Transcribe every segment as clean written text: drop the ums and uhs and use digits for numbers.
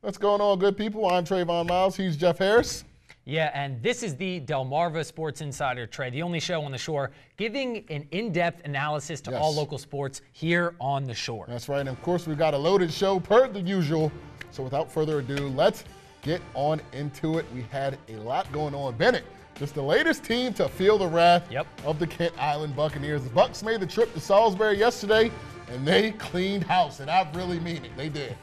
What's going on, good people? I'm Trayvon Miles. He's Jeff Harris. Yeah, and this is the Delmar Sports Insider, Trey, the only show on the shore giving an in-depth analysis to all local sports here on the shore. That's right, and of course we've got a loaded show per the usual. So without further ado, let's get on into it. We had a lot going on. Bennett, just the latest team to feel the wrath of the Kent Island Buccaneers. The Bucs made the trip to Salisbury yesterday, and they cleaned house, and I really mean it. They did.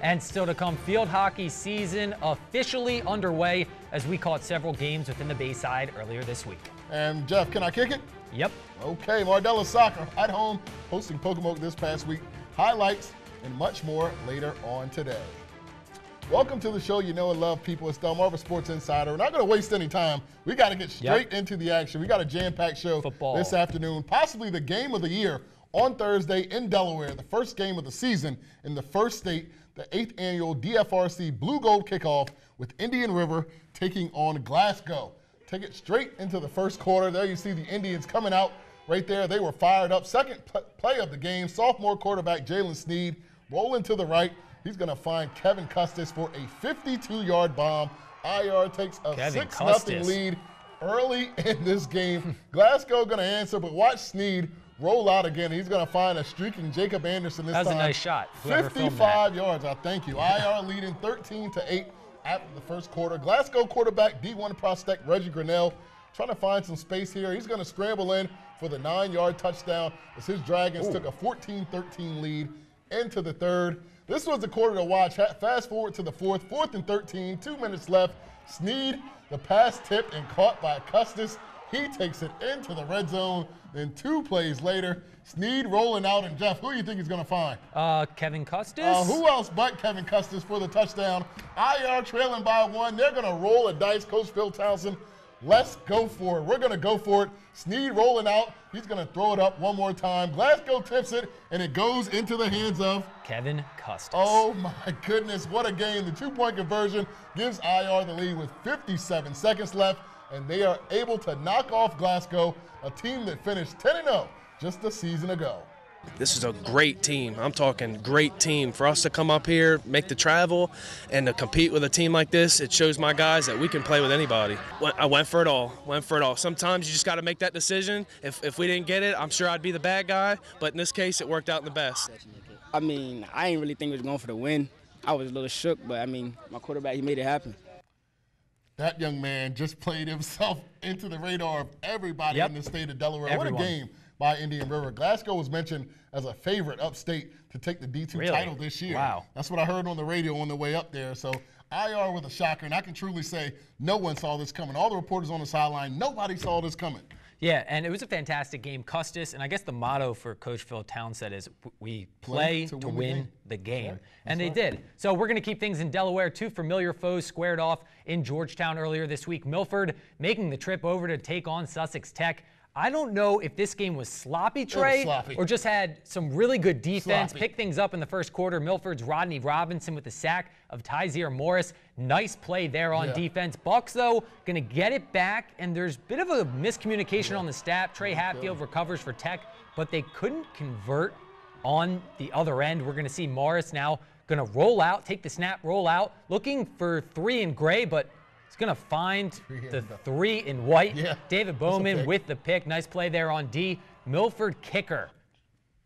And still to come, field hockey season officially underway as we caught several games within the Bayside earlier this week. And Jeff, can I kick it? Yep. Okay, Mardella Soccer at home hosting Pocomoke this past week. Highlights and much more later on today. Welcome to the show you know and love, people. It's Delmar Sports Insider. We're not going to waste any time. We got to get straight into the action. We got a jam-packed show this afternoon, possibly the game of the year on Thursday in Delaware, the first game of the season in the first state, the 8th annual DFRC Blue Gold Kickoff with Indian River taking on Glasgow. Take it straight into the first quarter. There you see the Indians coming out right there. They were fired up. Second play of the game, sophomore quarterback Jalen Sneed rolling to the right. He's going to find Kevin Custis for a 52-yard bomb. IR takes a 6-0 lead early in this game. Glasgow going to answer, but watch Sneed roll out again. He's going to find a streaking Jacob Anderson this time. That was a nice shot. 55 yards. I thank you. IR leading 13-8 after the first quarter. Glasgow quarterback D1 prospect Reggie Grinnell trying to find some space here. He's going to scramble in for the 9-yard touchdown as his Dragons took a 14-13 lead into the third. This was the quarter to watch. Fast forward to the fourth. 4th and 13, 2 minutes left. Sneed, the pass tipped and caught by Custis. He takes it into the red zone. Then 2 plays later, Sneed rolling out, and Jeff, who do you think he's going to find? Kevin Custis. Who else but Kevin Custis for the touchdown? IR trailing by 1. They're going to roll a dice. Coach Phil Townsend, let's go for it. We're going to go for it. Sneed rolling out. He's going to throw it up one more time. Glasgow tips it, and it goes into the hands of Kevin Custis. Oh, my goodness. What a game. The 2-point conversion gives IR the lead with 57 seconds left, and they are able to knock off Glasgow, a team that finished 10-0 just a season ago. This is a great team. I'm talking great team. For us to come up here, make the travel, and to compete with a team like this, it shows my guys that we can play with anybody. I went for it all. Sometimes you just got to make that decision. If we didn't get it, I'm sure I'd be the bad guy. But in this case, it worked out in the best. I mean, I didn't really think we was going for the win. I was a little shook, but, I mean, my quarterback, he made it happen. That young man just played himself into the radar of everybody in the state of Delaware. What a game by Indian River. Glasgow was mentioned as a favorite upstate to take the D2 title this year. Wow. That's what I heard on the radio on the way up there. So IR with a shocker, and I can truly say no one saw this coming. All the reporters on the sideline, nobody saw this coming. Yeah, and it was a fantastic game. Custis, and I guess the motto for Coach Phil Townsend is we play to win the game. And they did. So we're going to keep things in Delaware. 2 familiar foes squared off in Georgetown earlier this week. Milford making the trip over to take on Sussex Tech. I don't know if this game was sloppy, Trey, or just had some really good defense. Pick things up in the first quarter. Milford's Rodney Robinson with the sack of Tyzier Morris. Nice play there on defense. Bucks, though, going to get it back, and there's a bit of a miscommunication on the stat. Trey Hatfield recovers for Tech, but they couldn't convert on the other end. We're going to see Morris now going to roll out, take the snap, roll out, looking for 3 in gray, but he's going to find the 3 in white. David Bowman with the pick. Nice play there on D. Milford kicker.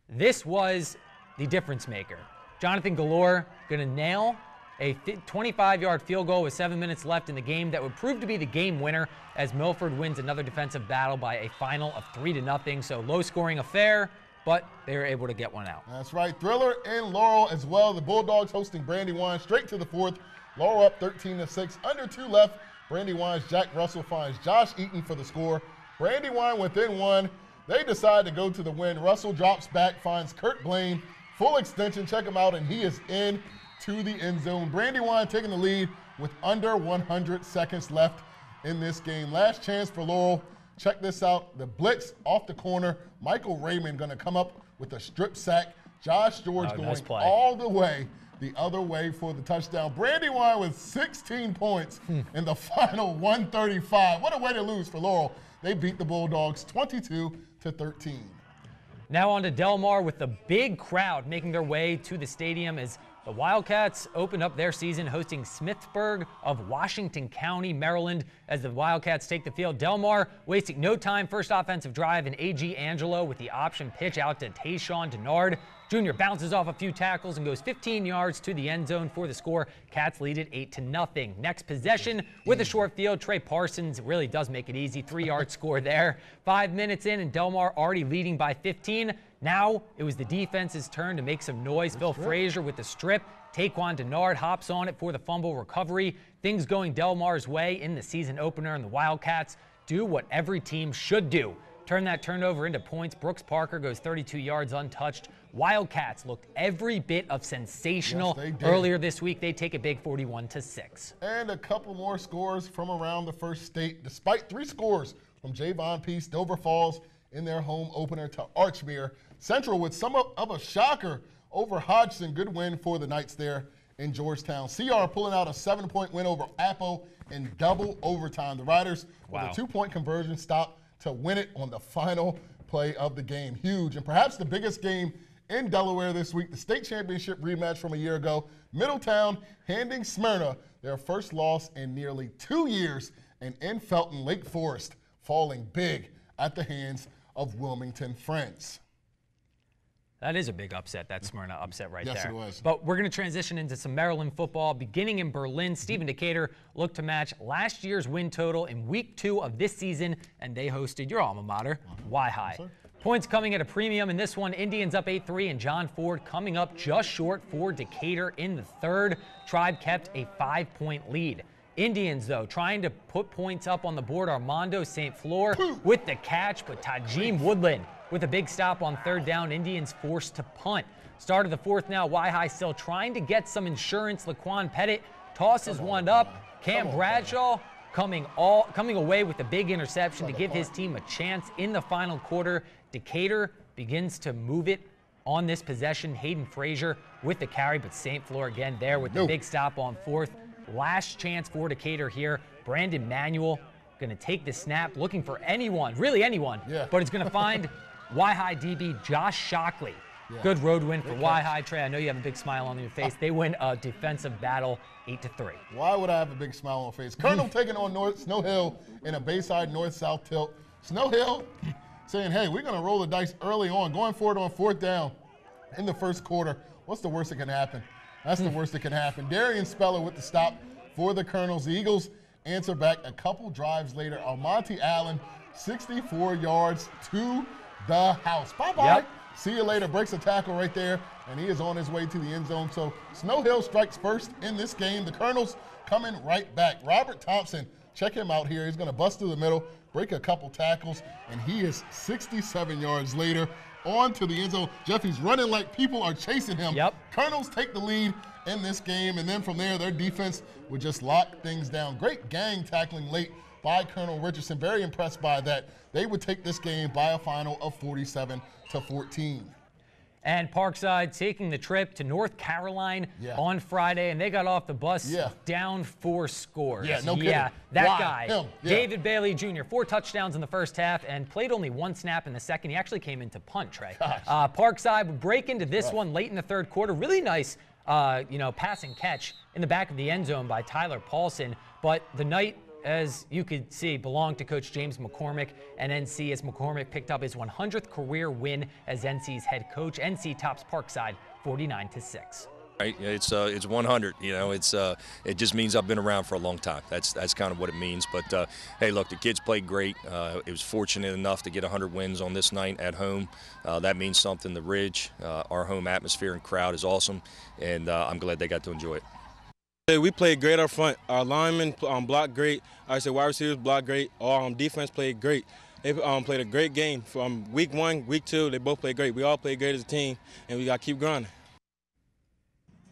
This was the difference maker. Jonathan Galore going to nail a 25-yard field goal with 7 minutes left in the game that would prove to be the game winner as Milford wins another defensive battle by a final of 3-0. So low-scoring affair, but they were able to get one out. That's right. Thriller and Laurel as well. The Bulldogs hosting Brandywine straight to the 4th. Laurel up 13-6. Under 2 left. Brandywine's Jack Russell finds Josh Eaton for the score. Brandywine within 1. They decide to go to the win. Russell drops back, finds Kurt Blaine. Full extension. Check him out, and he is in to the end zone. Brandywine taking the lead with under 100 seconds left in this game. Last chance for Laurel. Check this out. The blitz off the corner. Michael Raymond going to come up with a strip sack. Josh George going all the way the other way for the touchdown. Brandywine with 16 points in the final 135. What a way to lose for Laurel. They beat the Bulldogs 22-13. Now on to Delmar with the big crowd making their way to the stadium as the Wildcats opened up their season hosting Smithburg of Washington County, Maryland. As the Wildcats take the field, Delmar wasting no time. First offensive drive, and A.G. Angelo with the option pitch out to Tayshawn Denard. Jr. bounces off a few tackles and goes 15 yards to the end zone for the score. Cats lead it 8-0. Next possession with a short field. Trey Parsons really does make it easy. 3-yard score there. 5 minutes in, and Delmar already leading by 15. Now it was the defense's turn to make some noise. Phil Frazier with the strip. Taquan Denard hops on it for the fumble recovery. Things going Delmar's way in the season opener, and the Wildcats do what every team should do. Turn that turnover into points. Brooks Parker goes 32 yards untouched. Wildcats looked every bit of sensational earlier this week. They take a big 41-6. And a couple more scores from around the first state, despite 3 scores from Javon Peace, Dover Falls in their home opener to Archmere. Central with some of a shocker over Hodgson. Good win for the Knights there in Georgetown. CR pulling out a 7-point win over Appo in double overtime. The Riders with a 2-point conversion stop to win it on the final play of the game. Huge, and perhaps the biggest game in Delaware this week, the state championship rematch from a year ago. Middletown handing Smyrna their first loss in nearly 2 years, and in Felton, Lake Forest falling big at the hands of Wilmington Friends. That is a big upset, that Smyrna upset right there. Yes, it was. But we're going to transition into some Maryland football. Beginning in Berlin, Stephen Decatur looked to match last year's win total in week 2 of this season, and they hosted your alma mater, Y-High. Yes, points coming at a premium in this one. Indians up 8-3, and John Ford coming up just short for Decatur in the third. Tribe kept a 5-point lead. Indians, though, trying to put points up on the board. Armando St. Fleur with the catch, but Tajim Woodland with a big stop on third down. Indians forced to punt. Start of the fourth now. Y-High still trying to get some insurance. Laquan Pettit tosses one up. Cam Bradshaw coming away with a big interception to give his team a chance in the final quarter. Decatur begins to move it on this possession. Hayden Frazier with the carry, but St. Fleur again there with the big stop on fourth. Last chance for Decatur here. Brandon Manuel going to take the snap, looking for anyone, really anyone, but it's going to find Y-High DB Josh Shockley. Good road win for Y-High. Trey, I know you have a big smile on your face. They win a defensive battle 8-3. Why would I have a big smile on my face? Colonel taking on Snow Hill in a Bayside north-south tilt. Snow Hill saying, hey, we're going to roll the dice early on, going for it on fourth down in the first quarter. What's the worst that can happen? That's the worst that can happen. Darian Speller with the stop for the Colonels. The Eagles answer back a couple drives later. Almonte Allen, 64 yards to the house. Bye-bye. See you later. Breaks a tackle right there, and he is on his way to the end zone. So Snow Hill strikes first in this game. The Colonels coming right back. Robert Thompson, check him out here. He's going to bust through the middle, break a couple tackles, and he is 67 yards later on to the end zone. Jeffy's running like people are chasing him. Colonels take the lead in this game, and then from there, their defense would just lock things down. Great gang tackling late by Colonel Richardson. Very impressed by that. They would take this game by a final of 47-14. And Parkside taking the trip to North Carolina on Friday, and they got off the bus down 4 scores. That guy, David Bailey Jr., 4 touchdowns in the first half and played only 1 snap in the second. He actually came into punt, Trey. Parkside would break into this one late in the third quarter. Really nice, pass and catch in the back of the end zone by Tyler Paulson. But the night, as you could see, belonged to Coach James McCormick and NC as McCormick picked up his 100th career win as NC's head coach. NC tops Parkside 49-6. Right, it's 100. It just means I've been around for a long time. That's kind of what it means. But hey, look, the kids played great. It was fortunate enough to get 100 wins on this night at home. That means something. The Ridge, our home atmosphere and crowd is awesome, and I'm glad they got to enjoy it. We played great up front. Our linemen blocked great. I said wide receivers blocked great. Our defense played great. They played a great game. From week 1, week 2, they both played great. We all played great as a team, and we got to keep grinding.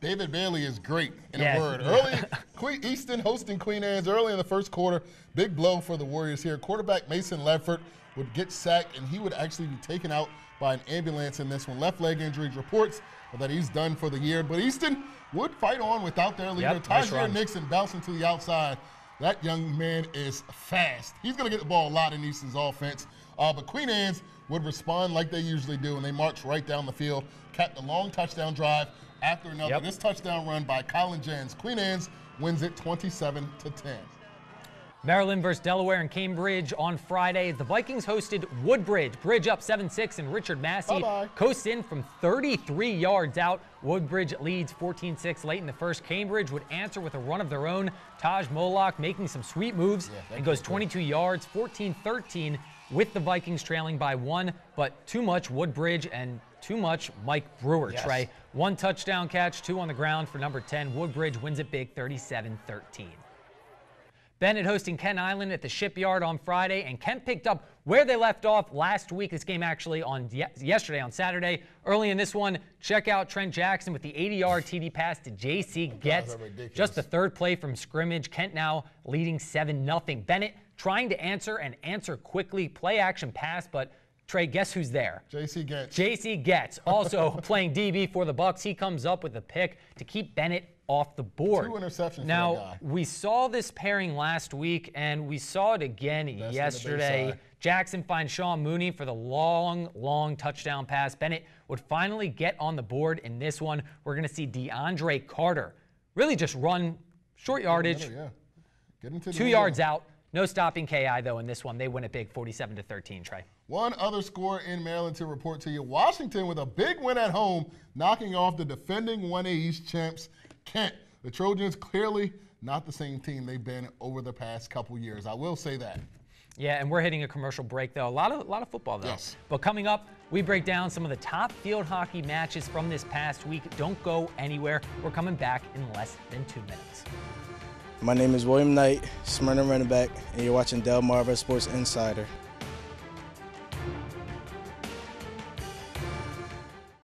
David Bailey is great in a word. Early, Easton hosting Queen Anne's early in the first quarter. Big blow for the Warriors here. Quarterback Mason Ledford would get sacked, and he would actually be taken out by an ambulance in this one. Left leg injury reports that he's done for the year. But Easton would fight on without their leader. Tyjair Nixon bouncing to the outside. That young man is fast. He's going to get the ball a lot in Easton's offense. But Queen Anne's would respond like they usually do, and they marched right down the field, capped a long touchdown drive after another. Yep. This touchdown run by Colin Jens. Queen Anne's wins it 27-10. Maryland versus Delaware and Cambridge on Friday. The Vikings hosted Woodbridge. Bridge up 7-6, and Richard Massey coasts in from 33 yards out. Woodbridge leads 14-6 late in the first. Cambridge would answer with a run of their own. Taj Moloch making some sweet moves and goes 22 yards, 14-13 with the Vikings trailing by 1. But too much Woodbridge and too much Mike Brewer, Trey. 1 touchdown catch, 2 on the ground for number 10. Woodbridge wins it big, 37-13. Bennett hosting Kent Island at the Shipyard on Friday, and Kent picked up where they left off last week. This game actually on yesterday on Saturday. Early in this one, check out Trent Jackson with the 80-yard TD pass to J.C. Getz. Just the 3rd play from scrimmage. Kent now leading 7-0. Bennett trying to answer and answer quickly. Play action pass, but Trey, guess who's there? J.C. Getz. J.C. Getz, also playing DB for the Bucs. He comes up with a pick to keep Bennett off the board. 2 interceptions now, for that guy. we saw this pairing last week, and we saw it again yesterday. Jackson finds Sean Mooney for the long touchdown pass. Bennett would finally get on the board in this one. We're going to see DeAndre Carter really just run short yardage, Get into 2 yards out. No stopping KI, though, in this one. They win it big, 47-13, Trey. One other score in Maryland to report to you. Washington with a big win at home, knocking off the defending 1A East champs, Kent. The Trojans clearly not the same team they've been over the past couple years. I will say that. Yeah, and we're hitting a commercial break, though. A lot of football, though. Yes. But coming up, we break down some of the top field hockey matches from this past week. Don't go anywhere. We're coming back in less than 2 minutes. My name is William Knight, Smyrna running back, and you're watching Delmar Sports Insider.